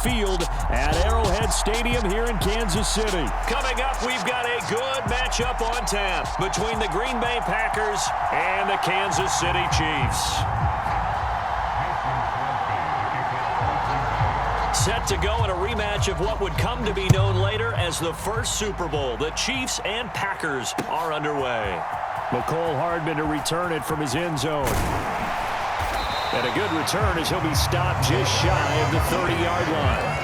Field at Arrowhead Stadium here in Kansas City. Coming up, we've got a good matchup on tap between the Green Bay Packers and the Kansas City Chiefs. Set to go in a rematch of what would come to be known later as the first Super Bowl. The Chiefs and Packers are underway. McCole Hardman to return it from his end zone. And a good return as he'll be stopped just shy of the 30-yard line.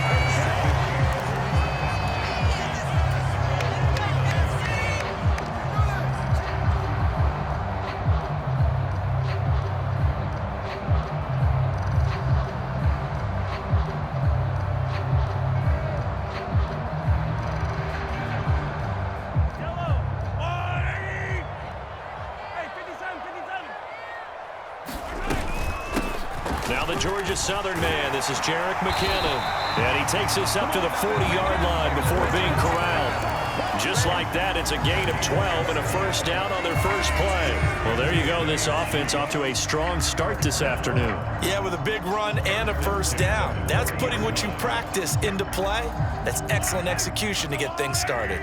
Now the Georgia Southern man, this is Jerick McKinnon. And he takes us up to the 40-yard line before being corralled. Just like that, it's a gain of 12 and a first down on their first play. Well, there you go. This offense off to a strong start this afternoon. Yeah, with a big run and a first down. That's putting what you practice into play. That's excellent execution to get things started.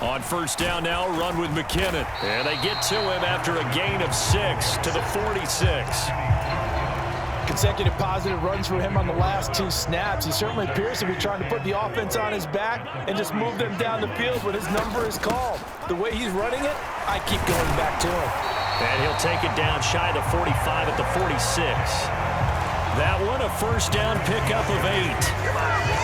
On first down now, run with McKinnon. And they get to him after a gain of 6 to the 46. Consecutive positive runs for him on the last 2 snaps. He certainly appears to be trying to put the offense on his back and just move them down the field when his number is called. The way he's running it, I keep going back to him. And he'll take it down shy of the 45 at the 46. That one, a first down pickup of 8.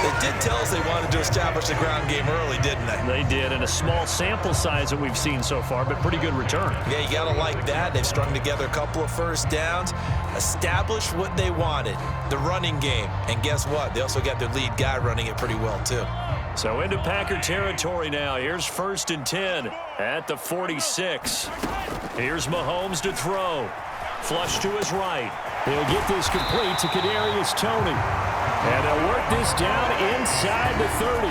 They did tell us they wanted to establish the ground game early, didn't they? They did, and a small sample size that we've seen so far, but pretty good return. Yeah, you got to like that. They've strung together a couple of first downs, established what they wanted, the running game. And guess what? They also got their lead guy running it pretty well, too. So into Packer territory now. Here's 1st and 10 at the 46. Here's Mahomes to throw. Flush to his right. He'll get this complete to Kadarius Toney. And they'll work this down inside the 30.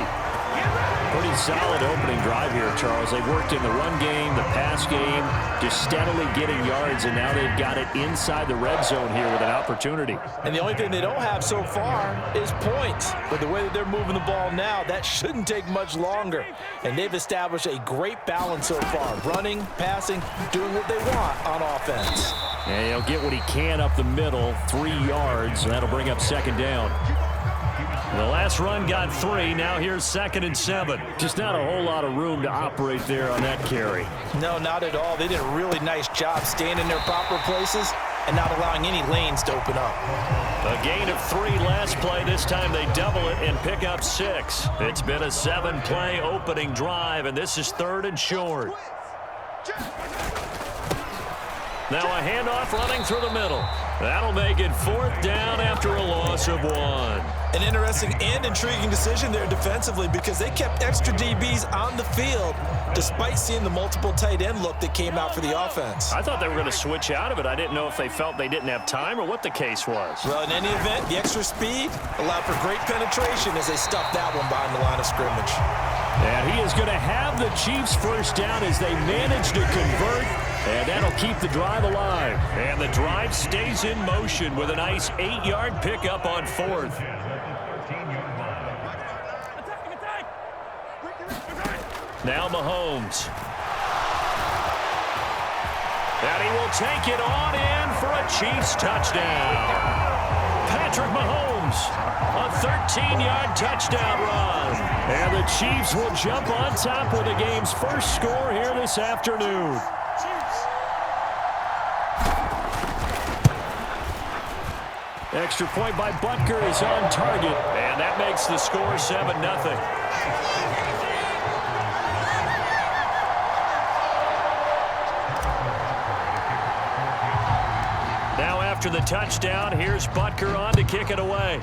Pretty solid opening drive here, Charles. They've worked in the run game, the pass game, just steadily getting yards, and now they've got it inside the red zone here with an opportunity. And the only thing they don't have so far is points. But the way that they're moving the ball now, that shouldn't take much longer. And they've established a great balance so far. Running, passing, doing what they want on offense. And he'll get what he can up the middle, 3 yards, and that'll bring up 2nd down. The last run got 3. Now here's 2nd and 7. Just not a whole lot of room to operate there on that carry. No, not at all. They did a really nice job staying in their proper places and not allowing any lanes to open up. A gain of 3 last play. This time they double it and pick up 6. It's been a 7-play opening drive, and this is 3rd and short. Now a handoff running through the middle. That'll make it 4th down after a loss of 1. An interesting and intriguing decision there defensively because they kept extra DBs on the field despite seeing the multiple tight end look that came out for the offense. I thought they were going to switch out of it. I didn't know if they felt they didn't have time or what the case was. Well, in any event, the extra speed allowed for great penetration as they stuffed that one behind the line of scrimmage. And he is going to have the Chiefs first down as they manage to convert, and that'll keep the drive alive. And the drive stays in motion with a nice 8-yard pickup on 4th. Now Mahomes. And he will take it on in for a Chiefs touchdown. Patrick Mahomes, a 13-yard touchdown run. And the Chiefs will jump on top with the game's first score here this afternoon. Extra point by Butker is on target. And that makes the score 7-0. Now after the touchdown, here's Butker on to kick it away.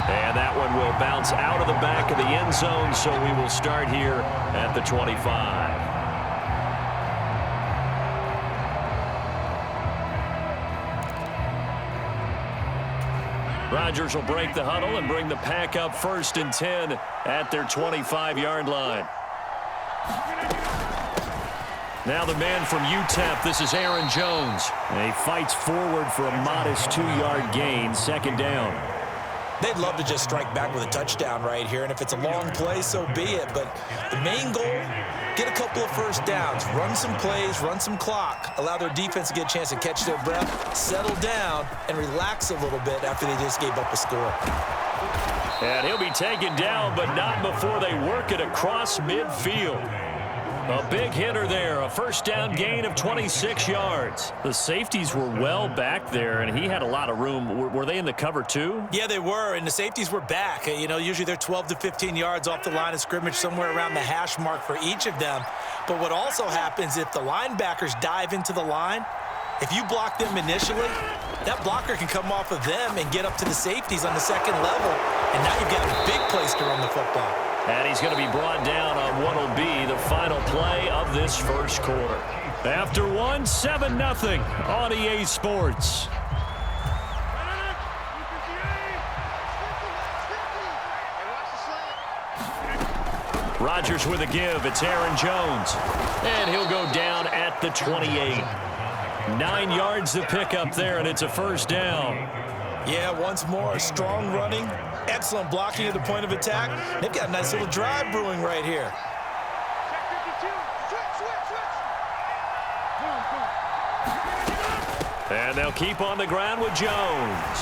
And that one will bounce out of the back of the end zone, so we will start here at the 25. Rodgers will break the huddle and bring the pack up 1st and 10 at their 25-yard line. Now the man from UTEP, this is Aaron Jones. And he fights forward for a modest 2-yard gain, second down. They'd love to just strike back with a touchdown right here, and if it's a long play, so be it. But the main goal, get a couple of first downs, run some plays, run some clock, allow their defense to get a chance to catch their breath, settle down, and relax a little bit after they just gave up a score. And he'll be taken down, but not before they work it across midfield. A big hitter there, a first down gain of 26 yards. The safeties were well back there, and he had a lot of room. Were they in the cover too? Yeah, they were, and the safeties were back. You know, usually they're 12 to 15 yards off the line of scrimmage, somewhere around the hash mark for each of them. But what also happens if the linebackers dive into the line, if you block them initially, that blocker can come off of them and get up to the safeties on the second level, and now you've got a big place to run the football. And he's going to be brought down on what will be the final play of this first quarter. After one, 7-0 on EA Sports. Rodgers with a give. It's Aaron Jones. And he'll go down at the 28. 9 yards to pick up there, and it's a first down. Yeah, once more, strong running, excellent blocking at the point of attack. They've got a nice little drive brewing right here. And they'll keep on the ground with Jones.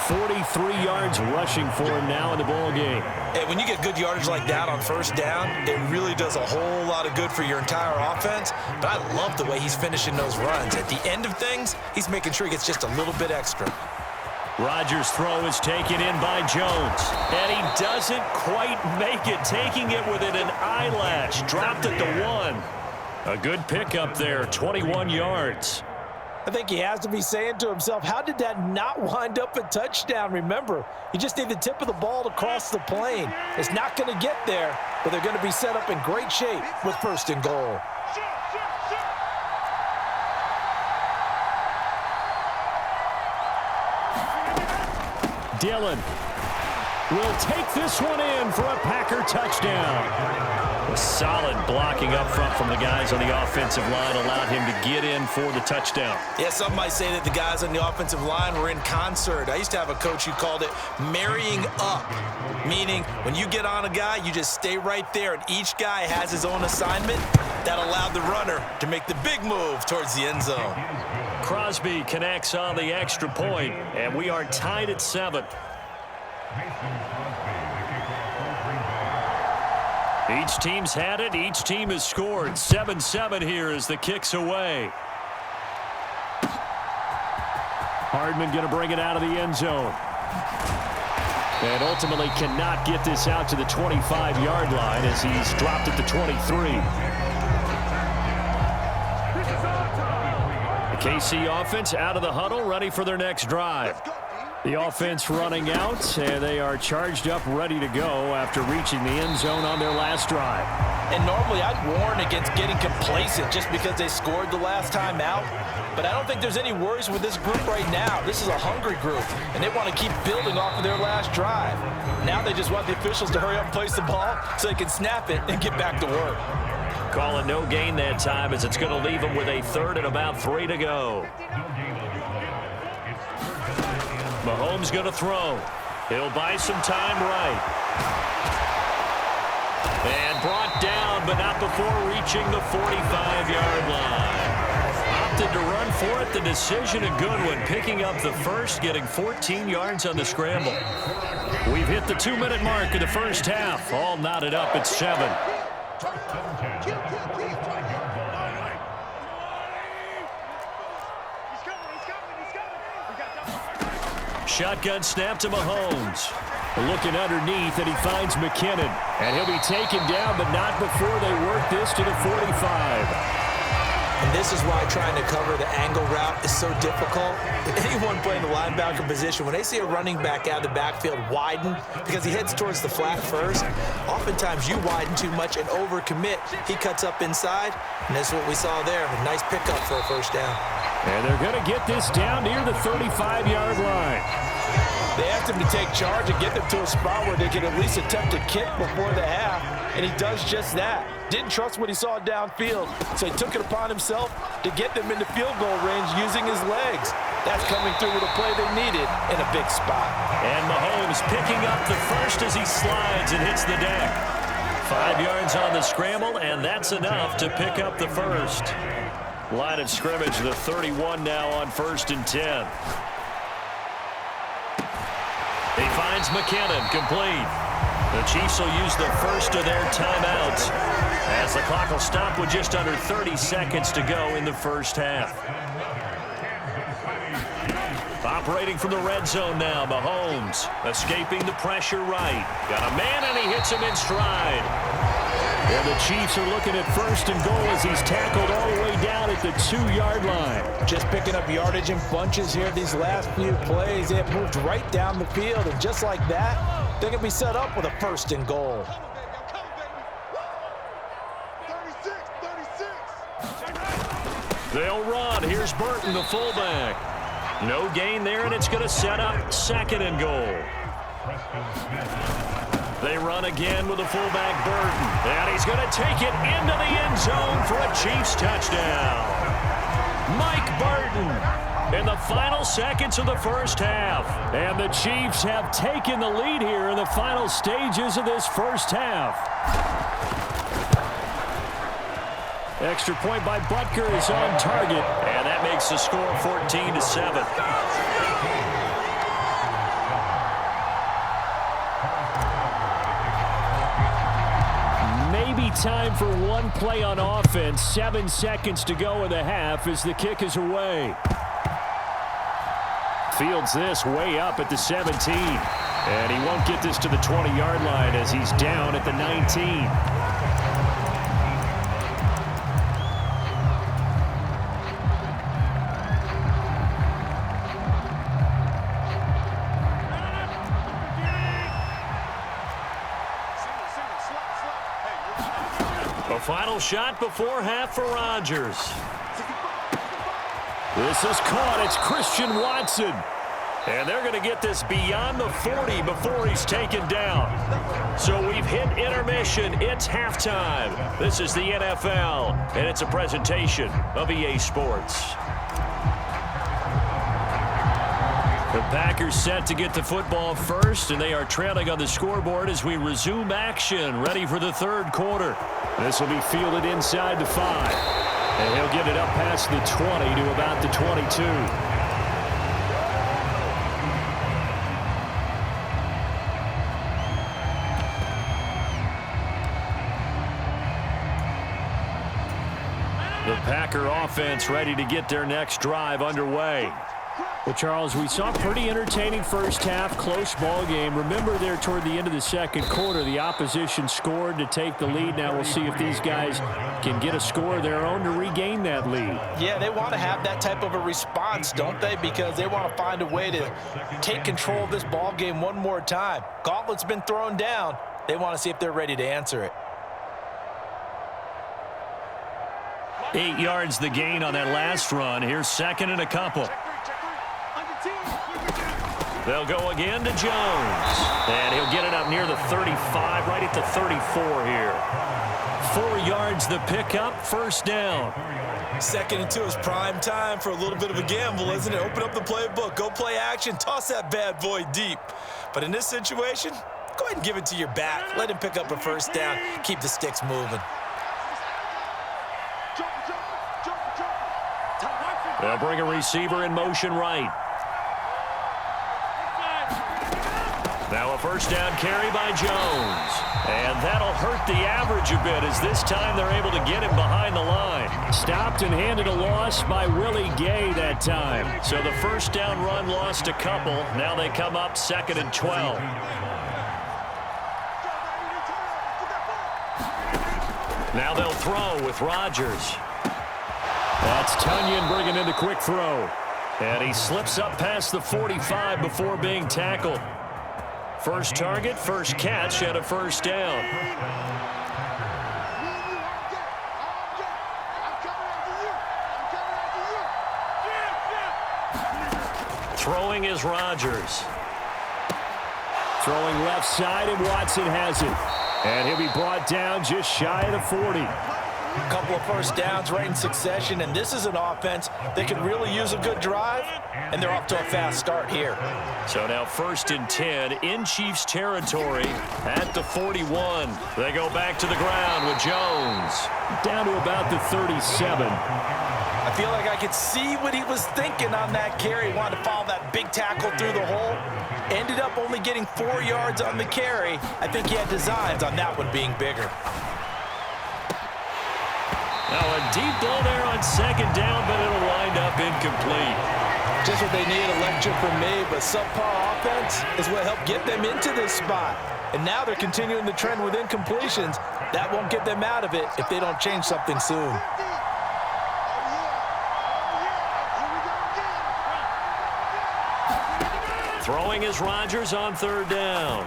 43 yards rushing for him now in the ball game. Hey, when you get good yardage like that on first down, it really does a whole lot of good for your entire offense. But I love the way he's finishing those runs. At the end of things, he's making sure he gets just a little bit extra. Rodgers' throw is taken in by Jones. And he doesn't quite make it, taking it within an eyelash. Dropped it to 1. A good pickup there, 21 yards. I think he has to be saying to himself, how did that not wind up a touchdown? Remember, you just need the tip of the ball to cross the plane. It's not going to get there, but they're going to be set up in great shape with first and goal. Dillon will take this one in for a Packer touchdown. Solid blocking up front from the guys on the offensive line allowed him to get in for the touchdown. Yeah, some might say that the guys on the offensive line were in concert. I used to have a coach who called it marrying up, meaning when you get on a guy, you just stay right there, and each guy has his own assignment. That allowed the runner to make the big move towards the end zone. Crosby connects on the extra point, and we are tied at 7. Each team's had it. Each team has scored. 7-7 here as the kick's away. Hardman going to bring it out of the end zone. And ultimately cannot get this out to the 25-yard line as he's dropped at the 23. The KC offense out of the huddle, ready for their next drive. The offense running out, and they are charged up, ready to go after reaching the end zone on their last drive. And normally I'd warn against getting complacent just because they scored the last time out. But I don't think there's any worries with this group right now. This is a hungry group, and they want to keep building off of their last drive. Now they just want the officials to hurry up and place the ball so they can snap it and get back to work. Calling no gain that time as it's going to leave them with a third and about 3 to go. Mahomes going to throw. He'll buy some time right. And brought down, but not before reaching the 45-yard line. Opted to run for it. The decision a good one. Picking up the first, getting 14 yards on the scramble. We've hit the 2-minute mark of the first half. All knotted up at 7. Shotgun snap to Mahomes. Looking underneath, and he finds McKinnon. And he'll be taken down, but not before they work this to the 45. And this is why trying to cover the angle route is so difficult. Anyone playing the linebacker position, when they see a running back out of the backfield widen because he heads towards the flat first, oftentimes you widen too much and overcommit. He cuts up inside, and that's what we saw there. A nice pickup for a first down. And they're going to get this down near the 35-yard line. They asked him to take charge and get them to a spot where they could at least attempt a kick before the half. and he does just that. Didn't trust what he saw downfield, so he took it upon himself to get them into field goal range using his legs. That's coming through with a play they needed in a big spot. And Mahomes picking up the first as he slides and hits the deck. 5 yards on the scramble, and that's enough to pick up the first. Line of scrimmage, the 31 now on 1st and 10. He finds McKinnon, complete. The Chiefs will use the first of their timeouts as the clock will stop with just under 30 seconds to go in the first half. Operating from the red zone now, Mahomes escaping the pressure right. Got a man, and he hits him in stride. And the Chiefs are looking at 1st and goal as he's tackled all the way down at the 2-yard line. Just picking up yardage in bunches here these last few plays. They have moved right down the field, and just like that, they're going to be set up with a 1st and goal. They'll run. Here's Burton, the fullback. No gain there, and it's going to set up 2nd and goal. They run again with the fullback Burton, and he's going to take it into the end zone for a Chiefs touchdown. Mike Burton in the final seconds of the first half. And the Chiefs have taken the lead here in the final stages of this first half. Extra point by Butker is on target. And that makes the score 14-7. Maybe time for one play on offense. 7 seconds to go in the half as the kick is away. Fields this way up at the 17. And he won't get this to the 20-yard line as he's down at the 19. A final shot before half for Rodgers. This is caught. It's Christian Watson. And they're going to get this beyond the 40 before he's taken down. So we've hit intermission. It's halftime. This is the NFL, and it's a presentation of EA Sports. The Packers set to get the football first, and they are trailing on the scoreboard as we resume action, ready for the 3rd quarter. This will be fielded inside the 5. And he'll get it up past the 20 to about the 22. The Packer offense ready to get their next drive underway. Well, Charles, we saw a pretty entertaining first half, close ball game. Remember there toward the end of the 2nd quarter, the opposition scored to take the lead. Now we'll see if these guys can get a score of their own to regain that lead. Yeah, they want to have that type of a response, don't they? Because they want to find a way to take control of this ball game one more time. Gauntlet's been thrown down. They want to see if they're ready to answer it. 8 yards the gain on that last run. Here's 2nd and a couple. They'll go again to Jones. And he'll get it up near the 35, right at the 34 here. 4 yards the pickup, 1st down. 2nd and 2 is prime time for a little bit of a gamble, isn't it? Open up the playbook, go play action, toss that bad boy deep. But in this situation, go ahead and give it to your back. Let him pick up a 1st down, keep the sticks moving. They'll bring a receiver in motion right. Now a 1st down carry by Jones. And that'll hurt the average a bit as this time they're able to get him behind the line. Stopped and handed a loss by Willie Gay that time. So the 1st down run lost a couple. Now they come up 2nd and 12. Now they'll throw with Rodgers. That's Tunyon bringing in the quick throw. And he slips up past the 45 before being tackled. First target, first catch, and a 1st down. Throwing is Rodgers. Throwing left side, and Watson has it. And he'll be brought down just shy of the 40. A couple of first downs right in succession, and this is an offense that could really use a good drive, and they're off to a fast start here. So now 1st and 10 in Chiefs territory at the 41. They go back to the ground with Jones. Down to about the 37. I feel like I could see what he was thinking on that carry. He wanted to follow that big tackle through the hole. Ended up only getting 4 yards on the carry. I think he had designs on that one being bigger. Now a deep ball there on 2nd down, but it'll wind up incomplete. Just what they need, a lecture from me, but subpar offense is what helped get them into this spot. And now they're continuing the trend with incompletions. That won't get them out of it if they don't change something soon. Throwing is Rodgers on 3rd down.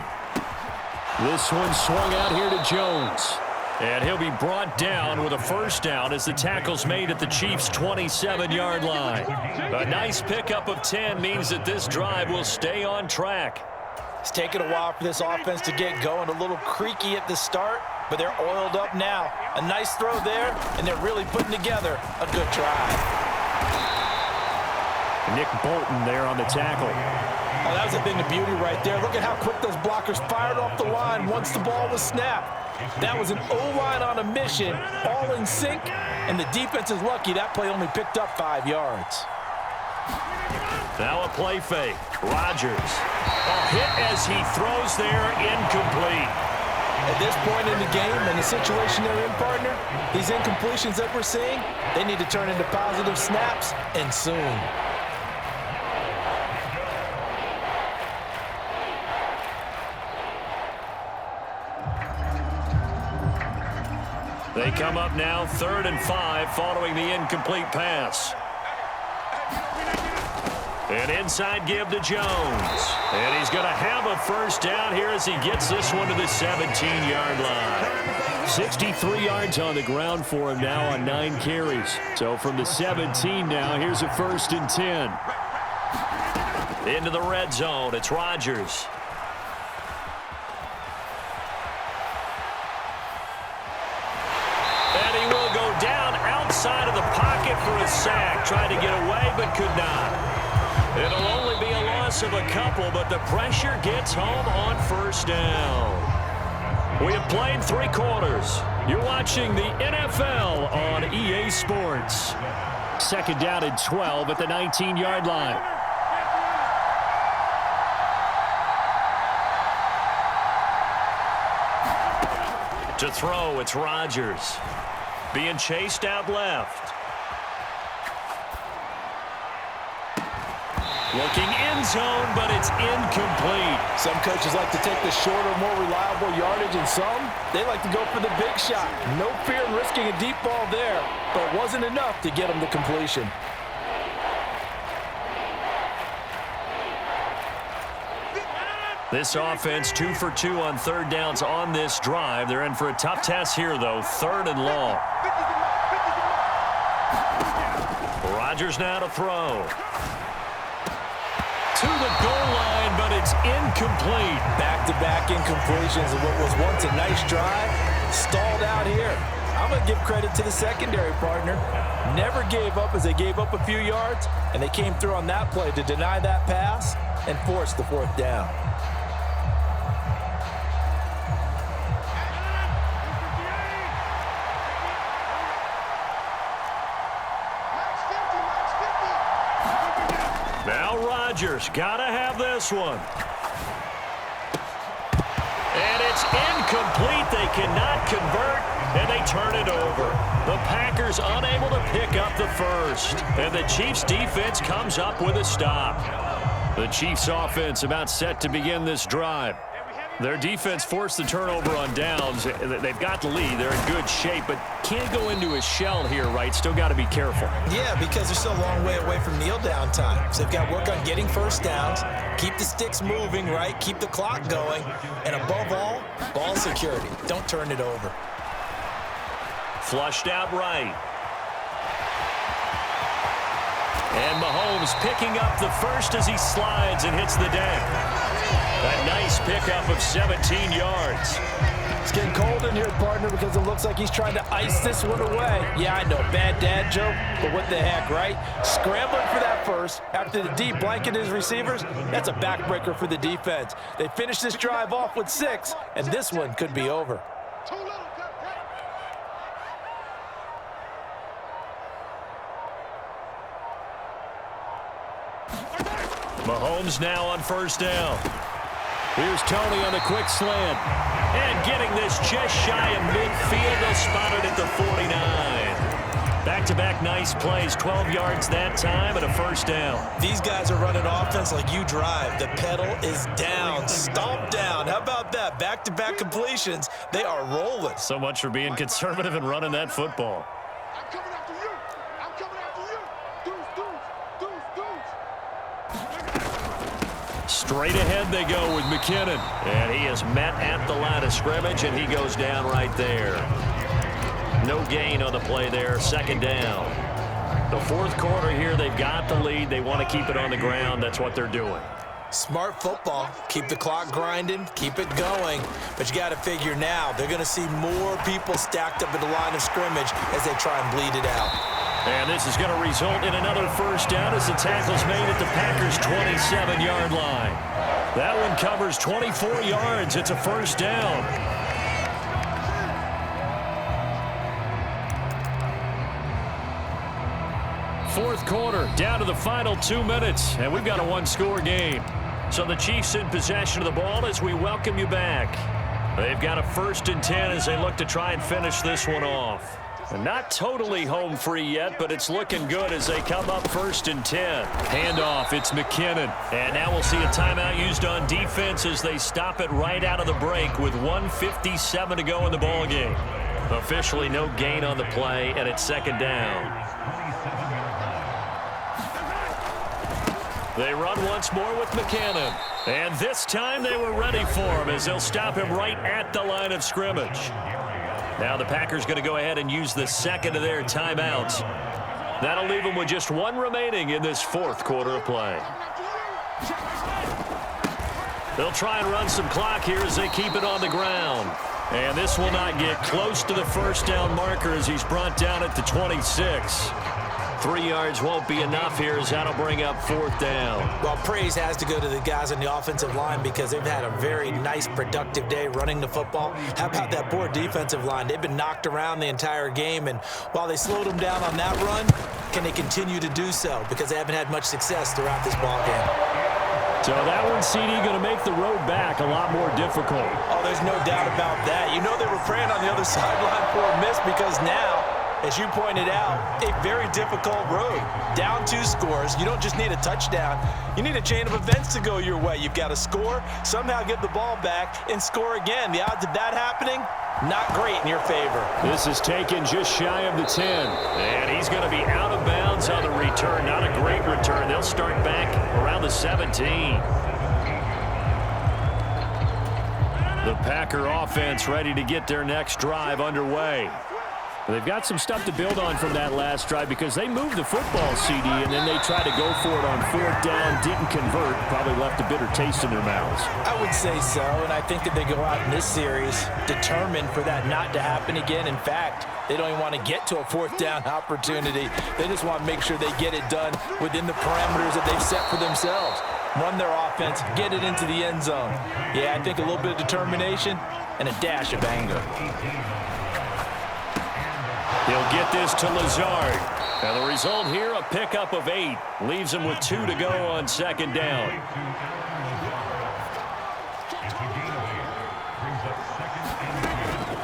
This one swung out here to Jones. And he'll be brought down with a 1st down as the tackle's made at the Chiefs' 27-yard line. A nice pickup of 10 means that this drive will stay on track. It's taken a while for this offense to get going. A little creaky at the start, but they're oiled up now. A nice throw there, and they're really putting together a good drive. Nick Bolton there on the tackle. Oh, that was a thing of beauty right there. Look at how quick those blockers fired off the line once the ball was snapped. That was an O-line on a mission, all in sync, and the defense is lucky that play only picked up 5 yards. Now a play fake. Rodgers. A hit as he throws there, incomplete. At this point in the game and the situation they're in, partner, these incompletions that we're seeing, they need to turn into positive snaps, and soon. They come up now 3rd and 5 following the incomplete pass. An inside give to Jones. And he's going to have a 1st down here as he gets this one to the 17-yard line. 63 yards on the ground for him now on 9 carries. So from the 17 now, here's a 1st and 10. Into the red zone, it's Rodgers. Outside of the pocket for a sack. Tried to get away, but could not. It'll only be a loss of a couple, but the pressure gets home on 1st down. We have played 3 quarters. You're watching the NFL on EA Sports. 2nd down and 12 at the 19-yard line. To throw, it's Rodgers. Being chased out left. Looking end zone, but it's incomplete. Some coaches like to take the shorter, more reliable yardage, and some, they like to go for the big shot. No fear in risking a deep ball there, but it wasn't enough to get them to completion. This offense 2 for 2 on 3rd downs on this drive. They're in for a tough task here, though. 3rd and long. Rodgers now to throw. To the goal line, but it's incomplete. Back-to-back incompletions of what was once a nice drive. Stalled out here. I'm going to give credit to the secondary partner. Never gave up as they gave up a few yards, and they came through on that play to deny that pass and force the 4th down. Rodgers got to have this one. And it's incomplete. They cannot convert, and they turn it over. The Packers unable to pick up the 1st. And the Chiefs defense comes up with a stop. The Chiefs offense about set to begin this drive. Their defense forced the turnover on downs. They've got the lead. They're in good shape, but can't go into a shell here, right? Still got to be careful. Yeah, because they're still a long way away from kneel down time. So they've got to work on getting 1st downs, keep the sticks moving, right? Keep the clock going. And above all, ball security. Don't turn it over. Flushed out right. And Mahomes picking up the 1st as he slides and hits the deck. A nice pickup of 17 yards. It's getting cold in here, partner, because it looks like he's trying to ice this one away. Yeah, I know, bad dad joke, but what the heck, right? Scrambling for that first after the D blanket his receivers, that's a backbreaker for the defense. They finish this drive off with 6, and this one could be over. Mahomes now on first down. Here's Tony on the quick slant. And getting this just shy of midfield. They'll spot it at the 49. Back-to-back nice plays. 12 yards that time and a first down. These guys are running offense like you drive. The pedal is down. Stomp down. How about that? Back-to-back completions. They are rolling. So much for being conservative and running that football. I'm coming after you. I'm coming after you. Straight ahead they go with McKinnon. And he is met at the line of scrimmage, and he goes down right there. No gain on the play there. Second down. The fourth quarter here, they've got the lead. They want to keep it on the ground. That's what they're doing. Smart football. Keep the clock grinding. Keep it going. But you got to figure now, they're going to see more people stacked up at the line of scrimmage as they try and bleed it out. And this is going to result in another first down as the tackle's made at the Packers' 27-yard line. That one covers 24 yards. It's a first down. Fourth quarter, down to the final 2 minutes, and we've got a one-score game. So the Chiefs in possession of the ball as we welcome you back. They've got a 1st and 10 as they look to try and finish this one off. And not totally home free yet, but it's looking good as they come up 1st and 10. Handoff, it's McKinnon. And now we'll see a timeout used on defense as they stop it right out of the break with 1:57 to go in the ball game. Officially no gain on the play, and it's second down. They run once more with McKinnon. And this time they were ready for him as they'll stop him right at the line of scrimmage. Now the Packers going to go ahead and use the second of their timeouts. That'll leave them with just one remaining in this fourth quarter of play. They'll try and run some clock here as they keep it on the ground. And this will not get close to the first down marker as he's brought down at the 26. 3 yards won't be enough here as that'll bring up fourth down. Well, praise has to go to the guys on the offensive line because they've had a very nice, productive day running the football. How about that poor defensive line? They've been knocked around the entire game, and while they slowed them down on that run, can they continue to do so? Because they haven't had much success throughout this ball game. So that one, CD, going to make the road back a lot more difficult. Oh, there's no doubt about that. You know they were praying on the other sideline for a miss because now, as you pointed out, a very difficult road. Down 2 scores. You don't just need a touchdown. You need a chain of events to go your way. You've got to score, somehow get the ball back, and score again. The odds of that happening, not great in your favor. This is taken just shy of the 10. And he's going to be out of bounds on the return. Not a great return. They'll start back around the 17. The Packer offense ready to get their next drive underway. They've got some stuff to build on from that last drive because they moved the football, CD, and then they tried to go for it on 4th down, didn't convert, probably left a bitter taste in their mouths. I would say so, and I think that they go out in this series determined for that not to happen again. In fact, they don't even want to get to a 4th down opportunity. They just want to make sure they get it done within the parameters that they've set for themselves. Run their offense, get it into the end zone. Yeah, I think a little bit of determination and a dash of anger. He'll get this to Lazard. And the result here, a pickup of 8. Leaves him with 2 to go on second down.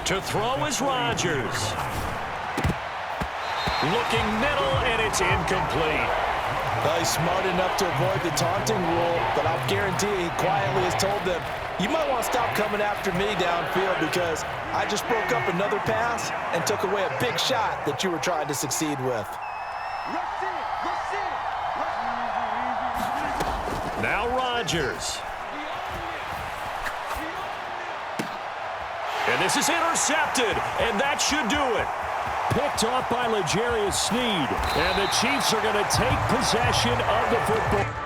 To throw is Rodgers. Looking middle, and it's incomplete. Well, he's smart enough to avoid the taunting rule, but I'll guarantee he quietly has told them, you might want to stop coming after me downfield because I just broke up another pass and took away a big shot that you were trying to succeed with. Now Rodgers. And this is intercepted, and that should do it. Picked off by L'Jarius Sneed, and the Chiefs are going to take possession of the football.